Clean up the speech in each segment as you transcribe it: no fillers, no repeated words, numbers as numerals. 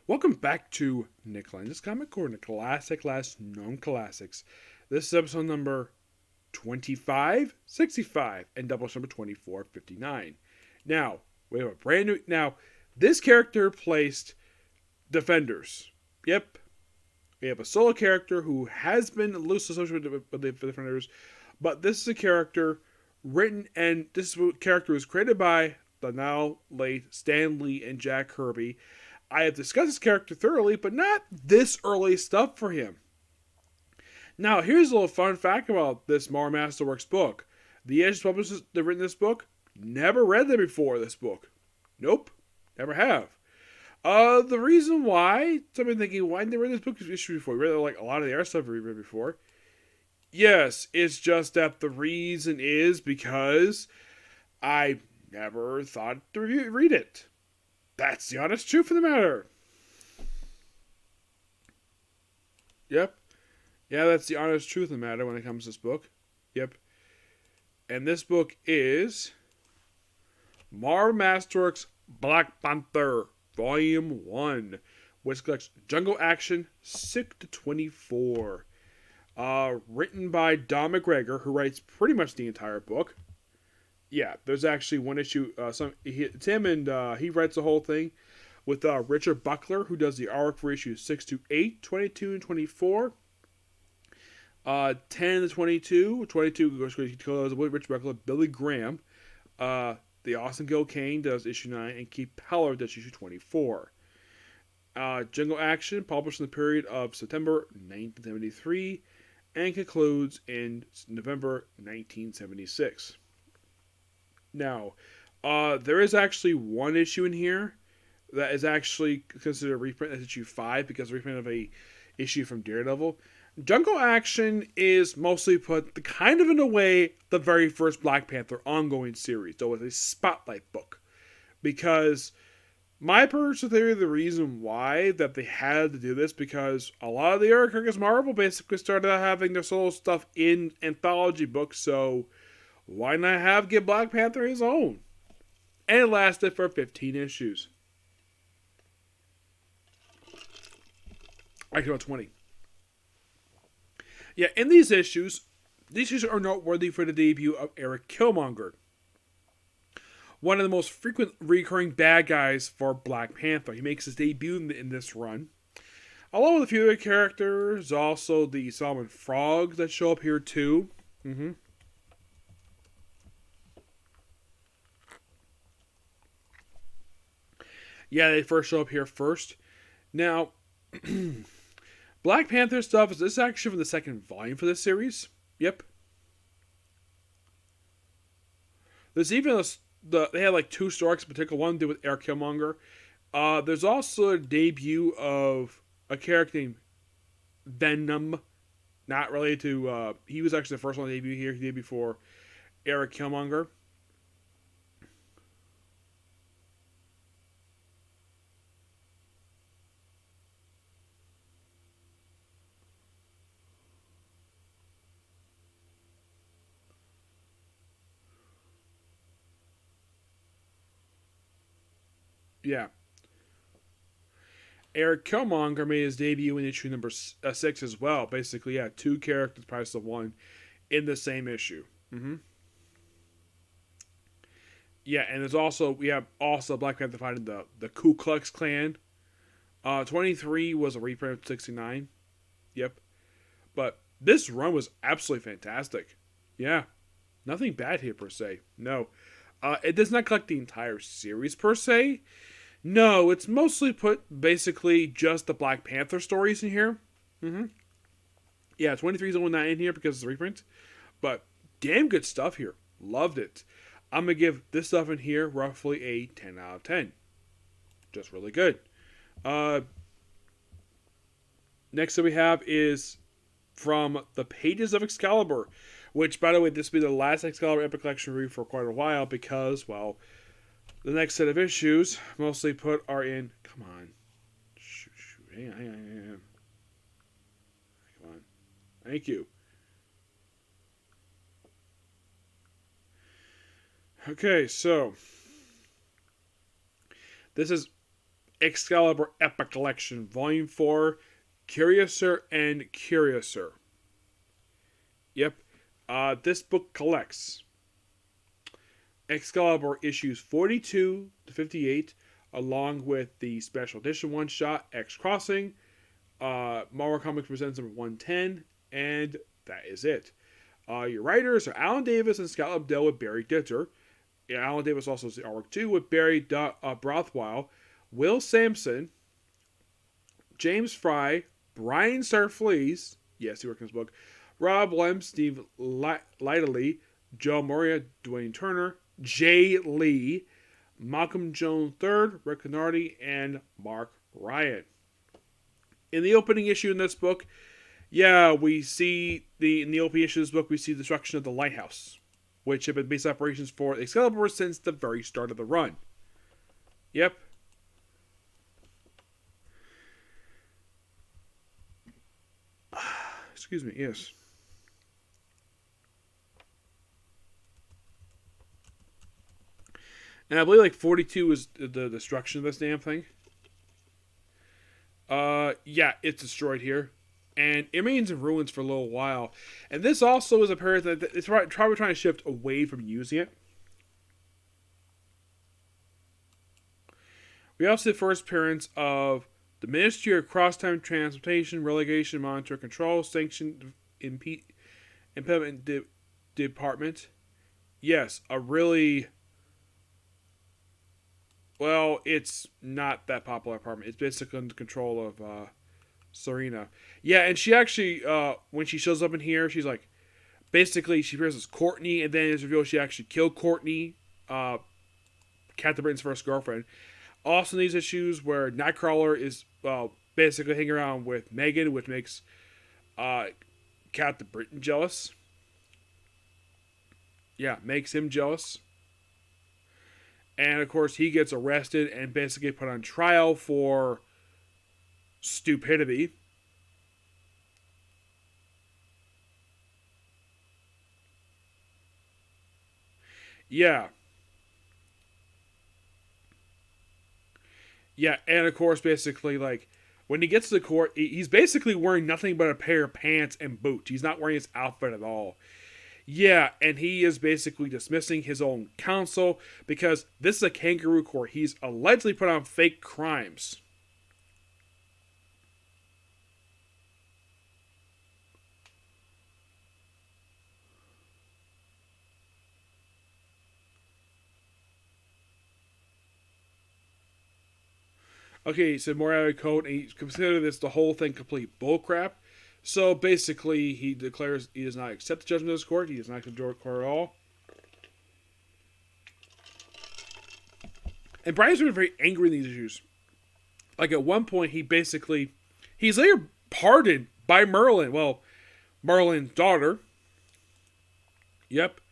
Welcome back to Nick Lenz's Comic Corner, Classic Last Known Classics. This is episode number 2565 and Doubleshot number 2459. Now, we have a brand new. Now, this character placed Defenders. Yep. We have a solo character who has been loosely associated with the Defenders, but this is a character written, and this character was created by the now late Stan Lee and Jack Kirby. I have discussed this character thoroughly, but not this early stuff for him. Now, here's a little fun fact about this Marvel Masterworks book. The edge publishers that have written this book never read them before this book. Nope, never have. The reason why, some are thinking, why didn't they read this book issue before? We read like a lot of the other stuff we read before. Yes, it's just that the reason is because I never thought to read it. That's the honest truth of the matter. Yep. Yeah, that's the honest truth of the matter when it comes to this book. Yep. And this book is Marvel Masterworks Black Panther, Volume 1, which collects Jungle Action 6 to 24. Written by Don McGregor, who writes pretty much the entire book. Yeah, there's actually one issue. It's him, and he writes the whole thing with Richard Buckler, who does the artwork for issues 6 to 8, 22 and 24. 10 to 22. 22 goes with Richard Buckler. Billy Graham. The Austin Gil Kane does issue 9, and Keith Peller does issue 24. Jungle Action, published in the period of September 1973, and concludes in November 1976. Now, there is actually one issue in here that is actually considered a reprint. That's issue 5 because a reprint of a issue from Daredevil. Jungle Action is mostly put kind of in a way the very first Black Panther ongoing series, though it's a spotlight book. Because my personal theory, the reason why that they had to do this, because a lot of the other characters Marvel basically started having their solo stuff in anthology books, so why not give Black Panther his own? And it lasted for 15 issues. Actually, about 20. Yeah, in these issues are noteworthy for the debut of Eric Killmonger, one of the most frequent recurring bad guys for Black Panther. He makes his debut in this run, along with a few other characters, also the Solomon Frogs that show up here too. Yeah, they first show up here first. Now, Black Panther stuff is this actually from the second volume for this series? Yep. There's even they had like 2 stories in particular. One to do with Eric Killmonger. There's also a debut of a character named Venom, not related to. He was actually the first one to debut here. He did before Eric Killmonger. Yeah. Eric Killmonger made his debut in issue number 6 as well. Basically, yeah, 2 characters price of 1 in the same issue. Yeah, and we have also Black Panther fighting the Ku Klux Klan. 23 was a reprint of 69. Yep. But this run was absolutely fantastic. Yeah. Nothing bad here per se. No. It does not collect the entire series per se. No, it's mostly put basically just the Black Panther stories in here. Yeah, 23 is the one not in here because it's a reprint. But damn good stuff here. Loved it. I'm going to give this stuff in here roughly a 10 out of 10. Just really good. Next that we have is from the pages of Excalibur. Which, by the way, this will be the last Excalibur Epic Collection review for quite a while because, well, the next set of issues, mostly put, are in. Come on. Shoot. Hang on. Come on. Thank you. Okay, so. This is Excalibur Epic Collection, Volume 4, Curioser and Curioser. Yep. This book collects Excalibur issues 42 to 58, along with the special edition one-shot, X Crossing. Marvel Comics presents number 110, and that is it. Your writers are Alan Davis and Scott Lobdell with Barry Ditter. Alan Davis also does the artwork too with Barry Brothwell, Will Sampson, James Fry, Brian Starfleeze, yes, he worked in this book, Rob Lem, Steve Lytley, Joe Moria, Dwayne Turner, Jay Lee, Malcolm Jones III, Rick Canardi, and Mark Ryan. In the opening issue in this book, we see in the opening issue of this book, we see the destruction of the lighthouse, which have been base operations for Excalibur since the very start of the run. Yep. Excuse me, yes. And I believe 42 is the destruction of this damn thing. It's destroyed here. And it remains in ruins for a little while. And this also is a period that it's probably trying to shift away from using it. We also see the first appearance of the Ministry of Cross-Time Transportation, Relegation, Monitor, Control, Sanction, Impediment Department. Yes, a really... Well, it's not that popular department. It's basically under control of Serena. Yeah, and she actually, when she shows up in here, she's like, basically, she appears as Courtney, and then it's revealed she actually killed Courtney, Captain Britain's first girlfriend. Also, in these issues where Nightcrawler is, basically hanging around with Megan, which makes Captain Britain jealous. Yeah, makes him jealous. And, of course, he gets arrested and basically put on trial for stupidity. Yeah. Yeah, and, of course, basically, when he gets to the court, he's basically wearing nothing but a pair of pants and boots. He's not wearing his outfit at all. Yeah, and he is basically dismissing his own counsel because this is a kangaroo court. He's allegedly put on fake crimes. Okay, he said more out of code, and he considered this the whole thing complete bullcrap. So basically, he declares he does not accept the judgment of this court. He does not accept the court at all. And Brian's been very angry in these issues. At one point, he's later pardoned by Merlin. Well, Merlin's daughter. Yep.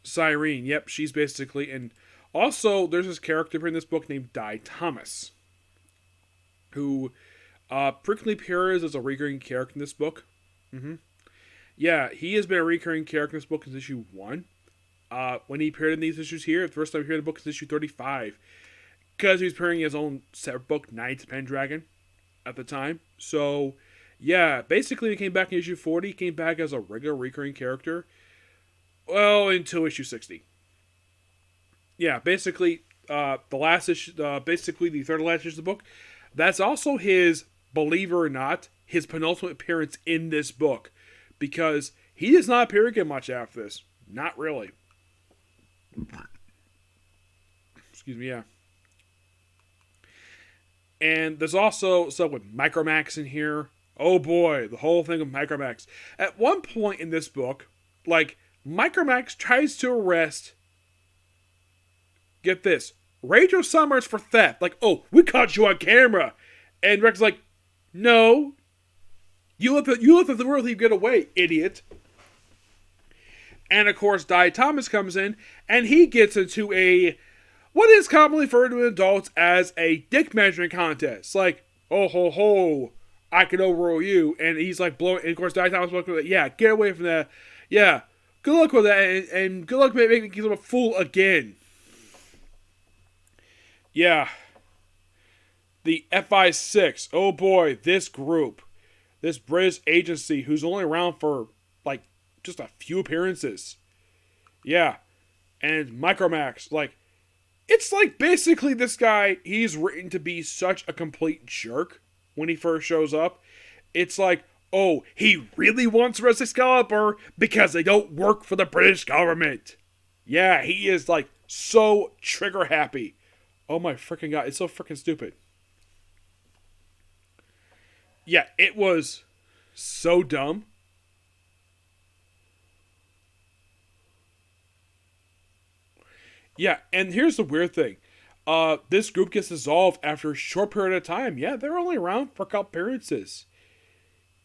Cyrene. Yep, she's basically... And also, there's this character in this book named Di Thomas, who... frequently appears as a recurring character in this book. Yeah, he has been a recurring character in this book since issue 1. When he appeared in these issues here, the first time he appeared in the book is issue 35. Because he was appearing in his own separate book, Knights of Pendragon, at the time. So, yeah, basically he came back in issue 40. He came back as a regular recurring character. Well, until issue 60. Yeah, basically, the last issue, basically the third to last issue of the book, that's also his, believe it or not, his penultimate appearance in this book. Because he does not appear again much after this. Not really. Excuse me, yeah. And there's also stuff with Micromax in here. Oh boy, the whole thing of Micromax. At one point in this book, Micromax tries to arrest, get this, Rachel Summers for theft. Oh, we caught you on camera. And Rex is like, no. You left at the world leave get away, idiot. And of course, Di Thomas comes in, and he gets into what is commonly referred to in adults as a dick measuring contest. Oh ho ho, I can overrule you. And he's blowing, and of course, Di Thomas looks like, yeah, get away from that. Yeah, good luck with that, and good luck making him a fool again. Yeah. The FI6. Oh boy, this group. This British agency who's only around for, like, just a few appearances. Yeah. And Micromax. Like, it's like basically this guy, he's written to be such a complete jerk when he first shows up. It's like, oh, he really wants Res Excalibur because they don't work for the British government. Yeah, he is like so trigger happy. Oh my freaking god, it's so freaking stupid. Yeah, it was so dumb. Yeah, and here's the weird thing. This group gets dissolved after a short period of time. Yeah, they're only around for a couple appearances.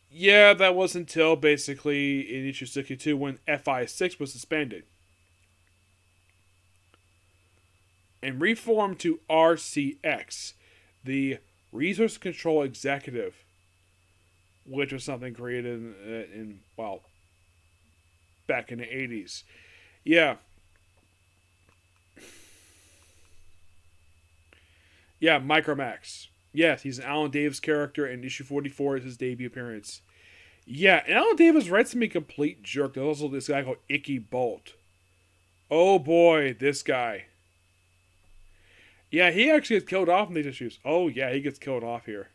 Yeah, that was until basically in issue 62 when FI6 was suspended. And reformed to RCX, the Resource Control Executive, which was something created well, back in the 80s. Yeah. Yeah, Micromax. Yes, he's an Alan Davis character, and issue 44 is his debut appearance. Yeah, and Alan Davis writes to me a complete jerk. There's also this guy called Icky Bolt. Oh boy, this guy. Yeah, he actually gets killed off in these issues. Oh yeah, he gets killed off here.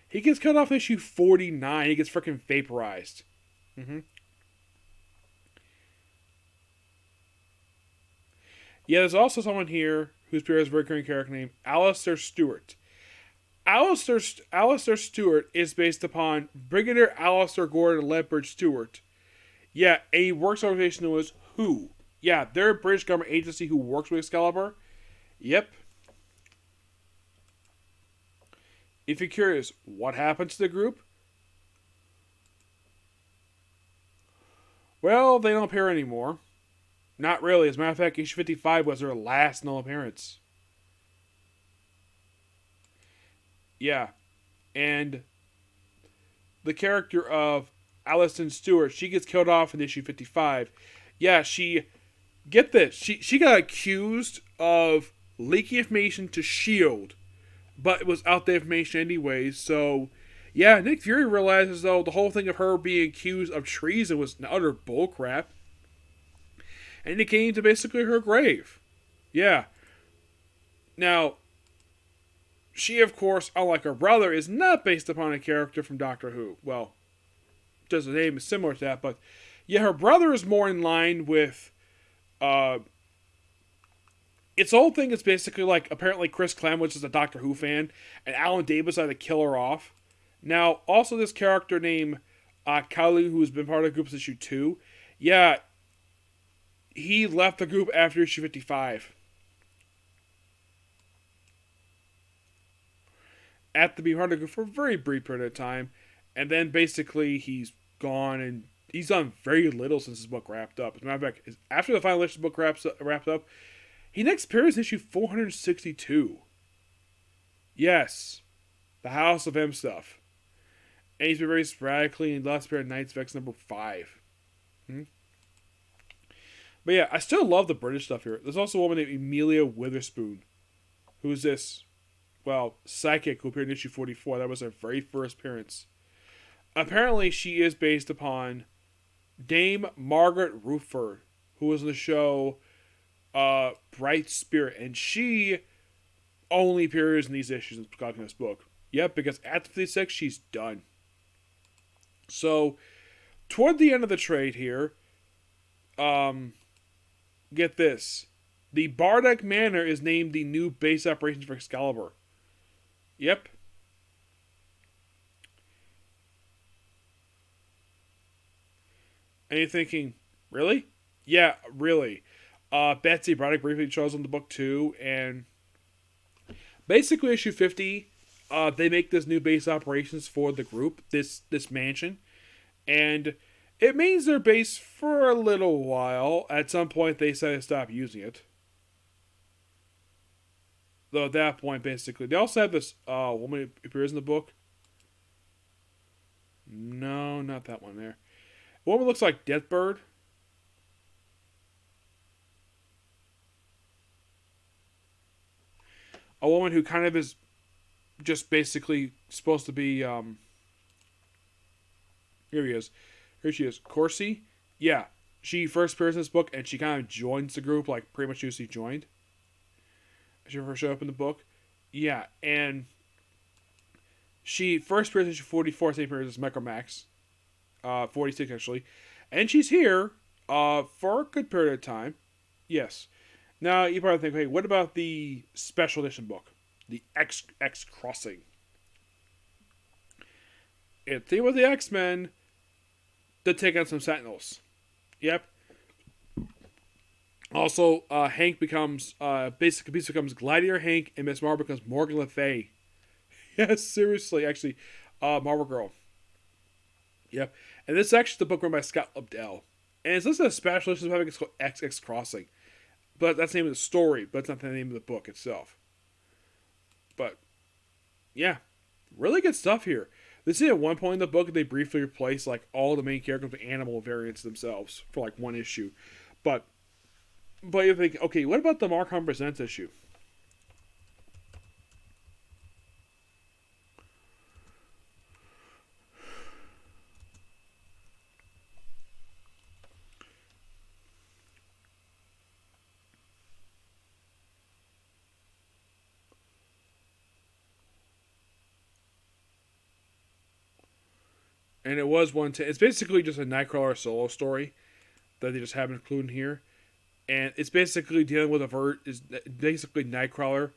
He gets killed off in issue 49. He gets freaking vaporized. Mm-hmm. Yeah, there's also someone here whose appears as a recurring character named Alistair Stewart. Alistair Stewart is based upon Brigadier Alistair Gordon Lethbridge Stewart. Yeah, a works organization known as WHO. Yeah, they're a British government agency who works with Excalibur. Yep. If you're curious, what happened to the group? Well, they don't appear anymore. Not really. As a matter of fact, issue 55 was their last known appearance. Yeah. And the character of Alison Stewart, she gets killed off in issue 55. Yeah, get this, she got accused of leaking information to S.H.I.E.L.D., but it was outdated information anyway, so yeah, Nick Fury realizes though the whole thing of her being accused of treason was utter bullcrap, and it came to basically her grave. Yeah. Now, she, of course, unlike her brother, is not based upon a character from Doctor Who. Well, just the name is similar to that, but yeah, her brother is more in line with its whole thing is basically like, apparently Chris Clem, is a Doctor Who fan, and Alan Davis had to kill her off. Now, also this character named Kalu, who's been part of the group since issue 2, yeah, he left the group after issue 55. After being part of the group for a very brief period of time, and then basically he's gone, and he's done very little since his book wrapped up. As a matter of fact, after the final issue of the book wrapped up, he next appears in issue 462. Yes, the House of M stuff. And he's been very sporadically in the last appeared in Knights of X number 5. But yeah, I still love the British stuff here. There's also a woman named Amelia Witherspoon, who's this, well, psychic who appeared in issue 44. That was her very first appearance. Apparently, she is based upon Dame Margaret Rutherford, who was in the show Bright Spirit, and she only appears in these issues in this book. Yep, because at 56, she's done. So, toward the end of the trade here, get this. The Bardock Manor is named the new base operations for Excalibur. Yep. And you're thinking, really? Yeah, really. Betsy Braddock briefly shows in the book too, and basically issue 50, they make this new base operations for the group, this mansion, and it means their base for a little while. At some point, they say to stop using it. Though at that point, basically, they also have this woman who appears in the book. No, not that one there. A woman looks like Deathbird. A woman who kind of is just basically supposed to be. Here he is. Here she is. Corsi. Yeah, she first appears in this book, and she kind of joins the group, like pretty much she joined. She first showed up in the book. Yeah, and she first appears in issue 44, same appears as Micromax. 46 actually. And she's here for a good period of time. Yes. Now, you probably think, hey, what about the special edition book? The X Crossing. It's with the X-Men to take on some Sentinels. Yep. Also, Hank becomes, basically becomes Gladiator Hank, and Miss Marvel becomes Morgan Le Fay. Yes, seriously, actually, Marvel Girl. Yep. And this is actually the book written by Scott Lobdell. And it's listed as special edition, it's called X Crossing. But that's the name of the story, but it's not the name of the book itself. But, yeah, really good stuff here. This is at one point in the book they briefly replace like all the main characters with animal variants themselves for like one issue. But you think, okay, what about the Mark Hunt Presents issue? And it was it's basically just a Nightcrawler solo story that they just haven't included here. And it's basically dealing with is basically Nightcrawler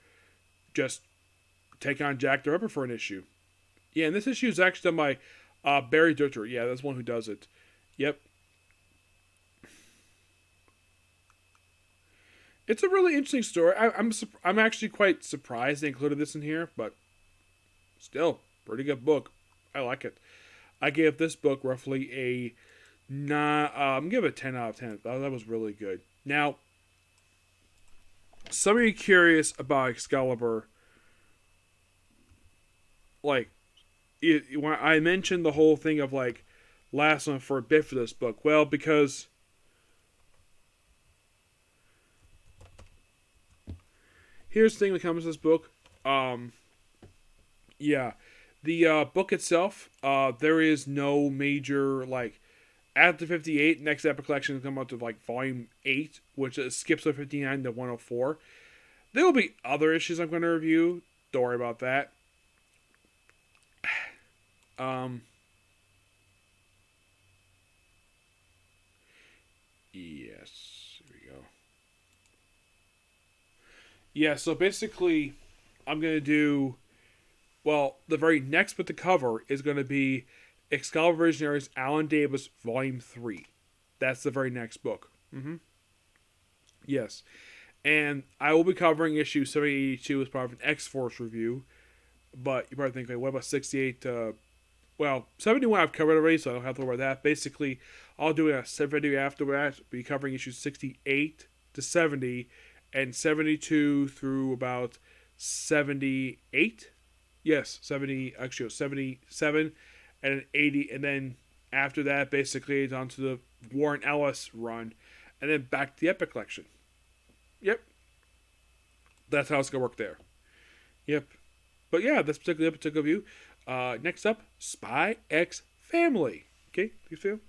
just take on Jack the Ripper for an issue. Yeah, and this issue is actually done by Barry Dutter. Yeah, that's one who does it. Yep. It's a really interesting story. I'm actually quite surprised they included this in here, but still, pretty good book. I like it. I gave this book roughly a I'm give it a 10 out of 10. That was really good. Now, some of you curious about Excalibur, like, when I mentioned the whole thing of like last one for a bit for this book. Well, because here's the thing that comes to this book. Yeah. The book itself, there is no major, like, after 58, next Epic Collection will come out to, like, Volume 8, which skips to 59 to 104. There will be other issues I'm going to review. Don't worry about that. Yes. Here we go. Yeah, so basically, I'm going to do... Well, the very next book to cover is going to be Excalibur Visionaries Alan Davis Volume 3. That's the very next book. Yes. And I will be covering issue 782 as part of an X-Force review. But you probably think, like, what about 68? Well, 71 I've covered already, so I don't have to worry about that. Basically, I'll do a separate video after that. Be covering issues 68 to 70 and 72 through about 78. Yes, 70, actually 77 and an 80. And then after that, basically, it's on to the Warren Ellis run. And then back to the Epic Collection. Yep. That's how it's going to work there. Yep. But yeah, that's particular view. Next up, Spy X Family. Okay, you feel?